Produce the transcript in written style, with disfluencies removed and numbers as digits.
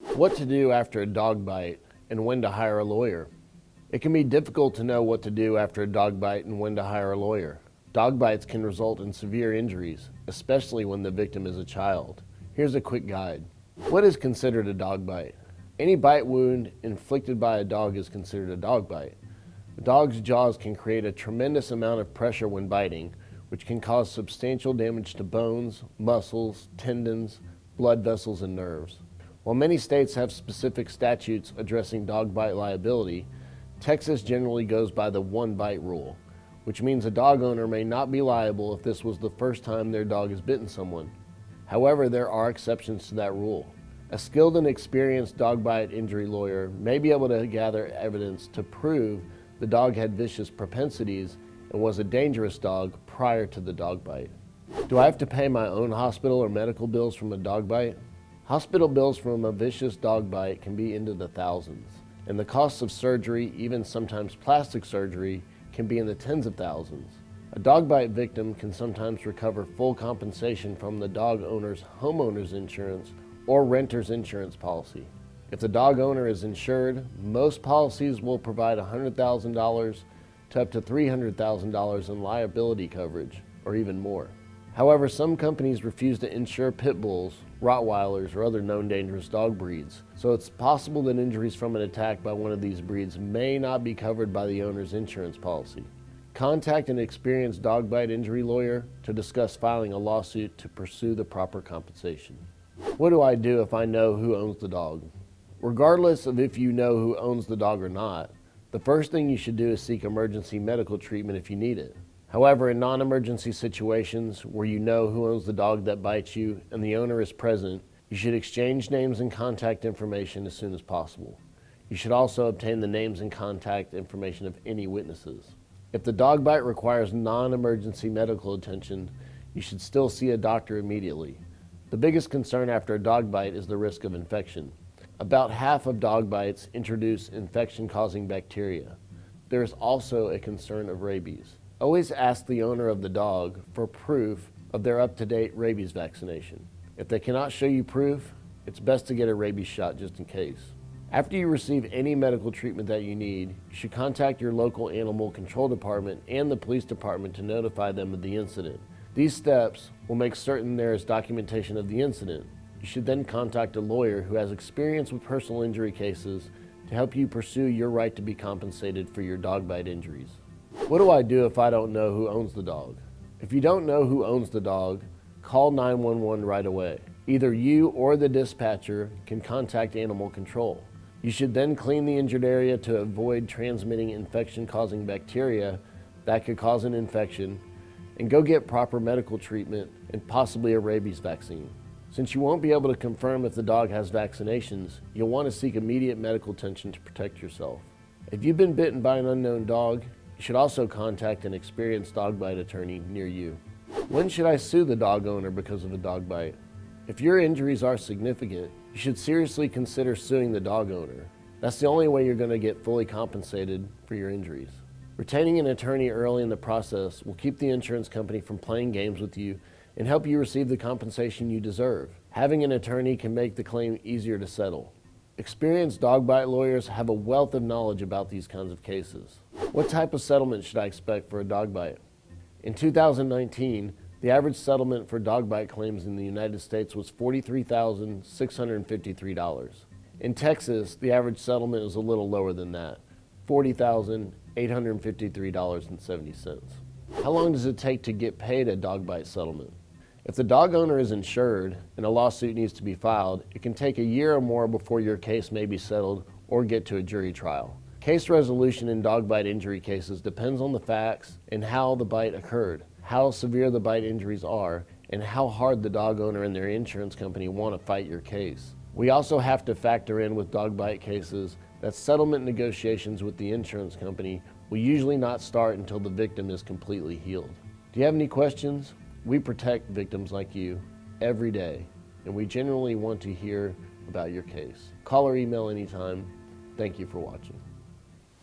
What to do after a dog bite and when to hire a lawyer. It can be difficult to know what to do after a dog bite and when to hire a lawyer. Dog bites can result in severe injuries, especially when the victim is a child. Here's a quick guide. What is considered a dog bite? Any bite wound inflicted by a dog is considered a dog bite. A dog's jaws can create a tremendous amount of pressure when biting, which can cause substantial damage to bones, muscles, tendons, blood vessels, and nerves. While many states have specific statutes addressing dog bite liability, Texas generally goes by the one bite rule, which means a dog owner may not be liable if this was the first time their dog has bitten someone. However, there are exceptions to that rule. A skilled and experienced dog bite injury lawyer may be able to gather evidence to prove the dog had vicious propensities and was a dangerous dog prior to the dog bite. Do I have to pay my own hospital or medical bills from a dog bite? Hospital bills from a vicious dog bite can be into the thousands, and the costs of surgery, even sometimes plastic surgery, can be in the tens of thousands. A dog bite victim can sometimes recover full compensation from the dog owner's homeowner's insurance or renter's insurance policy. If the dog owner is insured, most policies will provide $100,000 to up to $300,000 in liability coverage, or even more. However, some companies refuse to insure pit bulls, rottweilers, or other known dangerous dog breeds, so it's possible that injuries from an attack by one of these breeds may not be covered by the owner's insurance policy. Contact an experienced dog bite injury lawyer to discuss filing a lawsuit to pursue the proper compensation. What do I do if I know who owns the dog? Regardless of if you know who owns the dog or not, the first thing you should do is seek emergency medical treatment if you need it. However, in non-emergency situations where you know who owns the dog that bites you and the owner is present, you should exchange names and contact information as soon as possible. You should also obtain the names and contact information of any witnesses. If the dog bite requires non-emergency medical attention, you should still see a doctor immediately. The biggest concern after a dog bite is the risk of infection. About half of dog bites introduce infection-causing bacteria. There is also a concern of rabies. Always ask the owner of the dog for proof of their up-to-date rabies vaccination. If they cannot show you proof, it's best to get a rabies shot just in case. After you receive any medical treatment that you need, you should contact your local animal control department and the police department to notify them of the incident. These steps will make certain there is documentation of the incident. You should then contact a lawyer who has experience with personal injury cases to help you pursue your right to be compensated for your dog bite injuries. What do I do if I don't know who owns the dog? If you don't know who owns the dog, call 911 right away. Either you or the dispatcher can contact animal control. You should then clean the injured area to avoid transmitting infection-causing bacteria that could cause an infection, and go get proper medical treatment and possibly a rabies vaccine. Since you won't be able to confirm if the dog has vaccinations, you'll want to seek immediate medical attention to protect yourself. If you've been bitten by an unknown dog, you should also contact an experienced dog bite attorney near you. When should I sue the dog owner because of a dog bite? If your injuries are significant, you should seriously consider suing the dog owner. That's the only way you're going to get fully compensated for your injuries. Retaining an attorney early in the process will keep the insurance company from playing games with you and help you receive the compensation you deserve. Having an attorney can make the claim easier to settle. Experienced dog bite lawyers have a wealth of knowledge about these kinds of cases. What type of settlement should I expect for a dog bite? In 2019, the average settlement for dog bite claims in the United States was $43,653. In Texas, the average settlement is a little lower than that, $40,853.70. How long does it take to get paid a dog bite settlement? If the dog owner is insured and a lawsuit needs to be filed, it can take a year or more before your case may be settled or get to a jury trial. Case resolution in dog bite injury cases depends on the facts and how the bite occurred, how severe the bite injuries are, and how hard the dog owner and their insurance company want to fight your case. We also have to factor in with dog bite cases that settlement negotiations with the insurance company will usually not start until the victim is completely healed. Do you have any questions? We protect victims like you every day, and we genuinely want to hear about your case. Call or email anytime. Thank you for watching.